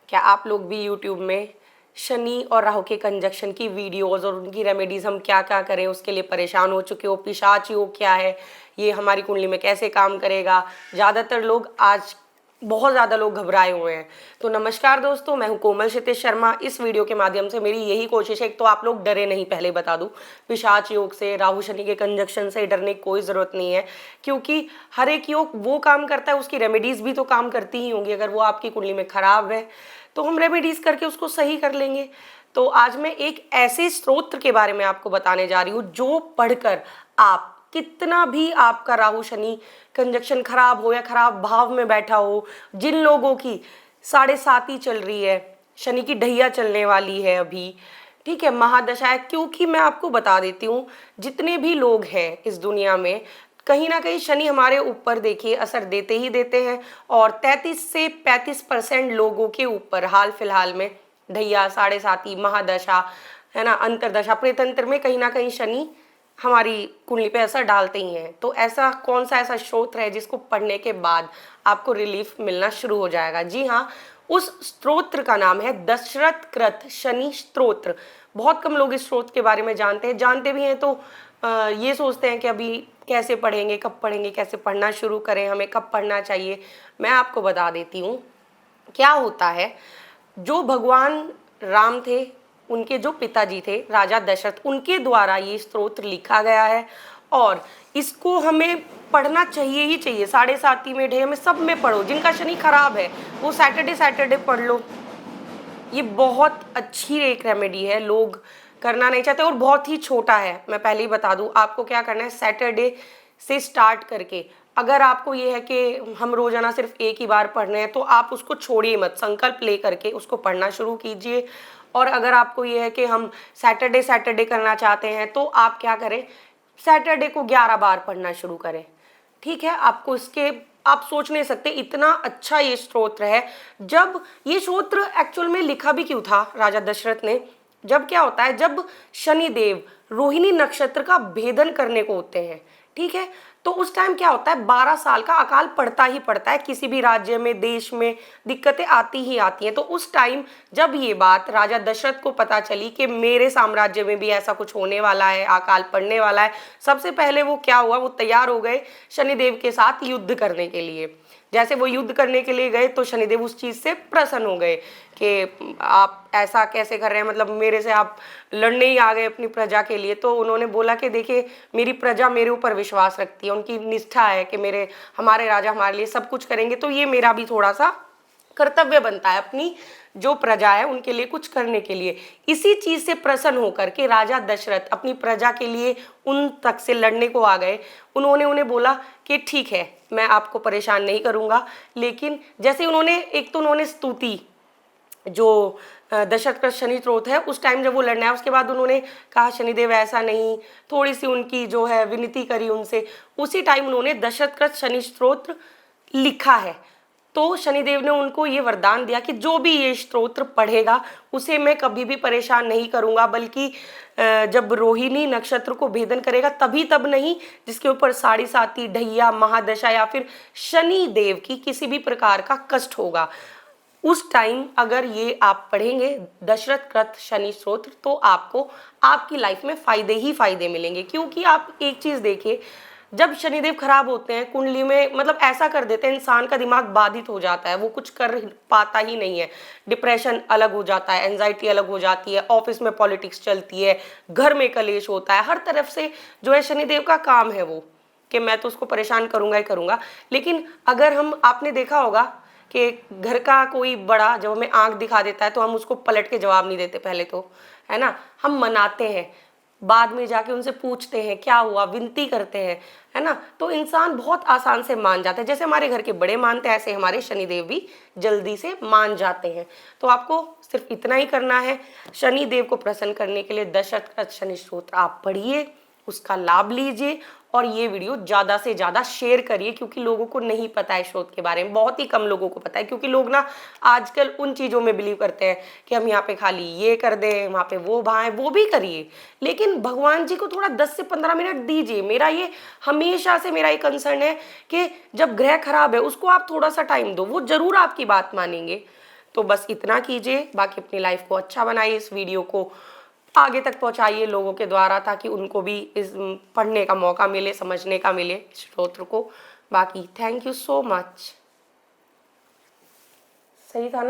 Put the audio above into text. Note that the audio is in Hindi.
क्या आप लोग भी यूट्यूब में शनि और राहु के कंजक्शन की वीडियोस और उनकी रेमेडीज हम क्या क्या करें उसके लिए परेशान हो चुके हो? पिशाच योग क्या है, ये हमारी कुंडली में कैसे काम करेगा? ज़्यादातर लोग आज बहुत ज़्यादा लोग घबराए हुए हैं। तो नमस्कार दोस्तों, मैं हूं कोमल क्षितिज शर्मा। इस वीडियो के माध्यम से मेरी यही कोशिश है, एक तो आप लोग डरे नहीं, पहले बता दूं, पिशाच योग से, राहु शनि के कंजक्शन से डरने की कोई ज़रूरत नहीं है, क्योंकि हर एक योग वो काम करता है, उसकी रेमेडीज़ भी तो काम करती ही होंगी। अगर वो आपकी कुंडली में खराब है तो हम रेमेडीज़ करके उसको सही कर लेंगे। तो आज मैं एक ऐसे स्त्रोत्र के बारे में आपको बताने जा रही हूँ जो पढ़कर आप कितना भी आपका राहु शनि कंजक्शन खराब हो या खराब भाव में बैठा हो, जिन लोगों की 7.5 चल रही है, शनि की ढैया चलने वाली है अभी, ठीक है, महादशा है, क्योंकि मैं आपको बता देती हूँ जितने भी लोग हैं इस दुनिया में, कहीं ना कहीं शनि हमारे ऊपर देखिए असर देते ही देते हैं। और 33 से 35% लोगों के ऊपर हाल फिलहाल में ढैया, 7.5, महादशा, है ना, अंतरदशा, प्रेतंत्र में कहीं ना कहीं शनि हमारी कुंडली पे असर डालते ही हैं। तो ऐसा कौन सा ऐसा स्त्रोत्र है जिसको पढ़ने के बाद आपको रिलीफ मिलना शुरू हो जाएगा? जी हाँ, उस स्त्रोत्र का नाम है दशरथ कृत शनि स्त्रोत्र। बहुत कम लोग इस स्त्रोत्र के बारे में जानते हैं, जानते भी हैं तो ये सोचते हैं कि अभी कैसे पढ़ेंगे, कब पढ़ेंगे, कैसे पढ़ना शुरू करें, हमें कब पढ़ना चाहिए। मैं आपको बता देती हूँ क्या होता है। जो भगवान राम थे, उनके जो पिताजी थे राजा दशरथ, उनके द्वारा ये स्तोत्र लिखा गया है और इसको हमें पढ़ना चाहिए ही चाहिए। 7.5 में, ढे में, सब में पढ़ो। जिनका शनि खराब है वो सैटरडे पढ़ लो। ये बहुत अच्छी एक रेमेडी है, लोग करना नहीं चाहते और बहुत ही छोटा है। मैं पहले ही बता दूं, आपको क्या करना है, सैटरडे से स्टार्ट करके, अगर आपको ये है कि हम रोजाना सिर्फ एक ही बार पढ़ रहे हैं तो आप उसको छोड़िए मत, संकल्प ले करके उसको पढ़ना शुरू कीजिए। और अगर आपको ये है कि हम सैटरडे करना चाहते हैं तो आप क्या करें, सैटरडे को 11 बार पढ़ना शुरू करें। ठीक है, आपको इसके, आप सोच नहीं सकते इतना अच्छा ये स्तोत्र है। जब ये स्तोत्र एक्चुअल में लिखा भी क्यों था राजा दशरथ ने, जब क्या होता है, जब शनिदेव रोहिणी नक्षत्र का भेदन करने को होते हैं, ठीक है, तो उस टाइम क्या होता है, 12 साल का अकाल पड़ता ही पड़ता है। किसी भी राज्य में, देश में दिक्कतें आती ही आती हैं। तो उस टाइम जब ये बात राजा दशरथ को पता चली कि मेरे साम्राज्य में भी ऐसा कुछ होने वाला है, अकाल पड़ने वाला है, सबसे पहले वो क्या हुआ, वो तैयार हो गए शनिदेव के साथ युद्ध करने के लिए। जैसे वो युद्ध करने के लिए गए तो शनिदेव उस चीज़ से प्रसन्न हो गए कि आप ऐसा कैसे कर रहे हैं, मतलब मेरे से आप लड़ने ही आ गए अपनी प्रजा के लिए। तो उन्होंने बोला कि देखिए, मेरी प्रजा मेरे ऊपर विश्वास रखती है, उनकी निष्ठा है कि हमारे राजा हमारे लिए सब कुछ करेंगे, तो ये मेरा भी थोड़ा सा कर्तव्य बनता है अपनी जो प्रजा है उनके लिए कुछ करने के लिए। इसी चीज से प्रसन्न होकर के राजा दशरथ अपनी प्रजा के लिए उन तक से लड़ने को आ गए। उन्होंने उन्हें बोला कि ठीक है, मैं आपको परेशान नहीं करूंगा, लेकिन जैसे उन्होंने, एक तो उन्होंने स्तुति, जो दशरथ का शनि स्त्रोत्र है, उस टाइम जब वो लड़ना है, उसके बाद उन्होंने कहा शनिदेव ऐसा नहीं, थोड़ी सी उनकी जो है विनती करी उनसे। उसी टाइम उन्होंने दशरथ का शनि स्त्रोत्र लिखा है। तो शनिदेव ने उनको ये वरदान दिया कि जो भी ये स्तोत्र पढ़ेगा उसे मैं कभी भी परेशान नहीं करूंगा, बल्कि जब रोहिणी नक्षत्र को भेदन करेगा तभी, तब नहीं, जिसके ऊपर 7.5 ढैया, महादशा या फिर शनि देव की किसी भी प्रकार का कष्ट होगा, उस टाइम अगर ये आप पढ़ेंगे दशरथ कृत शनि स्तोत्र तो आपको आपकी लाइफ में फायदे ही फायदे मिलेंगे। क्योंकि आप एक चीज देखिए, जब शनिदेव खराब होते हैं कुंडली में, मतलब ऐसा कर देते हैं, इंसान का दिमाग बाधित हो जाता है, वो कुछ कर पाता ही नहीं है। डिप्रेशन अलग हो जाता है, एंजाइटी अलग हो जाती है, ऑफिस में पॉलिटिक्स चलती है, घर में कलेश होता है, हर तरफ से जो है शनिदेव का काम है वो कि मैं तो उसको परेशान करूंगा ही करूंगा। लेकिन अगर हम, आपने देखा होगा कि घर का कोई बड़ा जब हमें आंख दिखा देता है तो हम उसको पलट के जवाब नहीं देते, पहले तो, है ना, हम मनाते हैं, बाद में जाके उनसे पूछते हैं क्या हुआ, विनती करते हैं, है ना, तो इंसान बहुत आसान से मान जाता है। जैसे हमारे घर के बड़े मानते हैं, ऐसे हमारे शनिदेव भी जल्दी से मान जाते हैं। तो आपको सिर्फ इतना ही करना है, शनिदेव को प्रसन्न करने के लिए दशरथ का शनि स्तोत्र आप पढ़िए, उसका लाभ लीजिए और ये वीडियो ज़्यादा से ज़्यादा शेयर करिए, क्योंकि लोगों को नहीं पता है स्रोत के बारे में, बहुत ही कम लोगों को पता है। क्योंकि लोग ना आजकल उन चीज़ों में बिलीव करते हैं कि हम यहाँ पे खाली ये कर दें, वहाँ पे वो भाएं, वो भी करिए, लेकिन भगवान जी को थोड़ा 10 से 15 मिनट दीजिए। मेरा ये हमेशा से मेरा ये कंसर्न है कि जब ग्रह खराब है उसको आप थोड़ा सा टाइम दो, वो जरूर आपकी बात मानेंगे। तो बस इतना कीजिए, बाकी अपनी लाइफ को अच्छा बनाइए, इस वीडियो को आगे तक पहुंचाइए लोगों के द्वारा, ताकि उनको भी इस पढ़ने का मौका मिले, समझने का मिले इस स्तोत्र को। बाकी थैंक यू सो मच। सही था ना?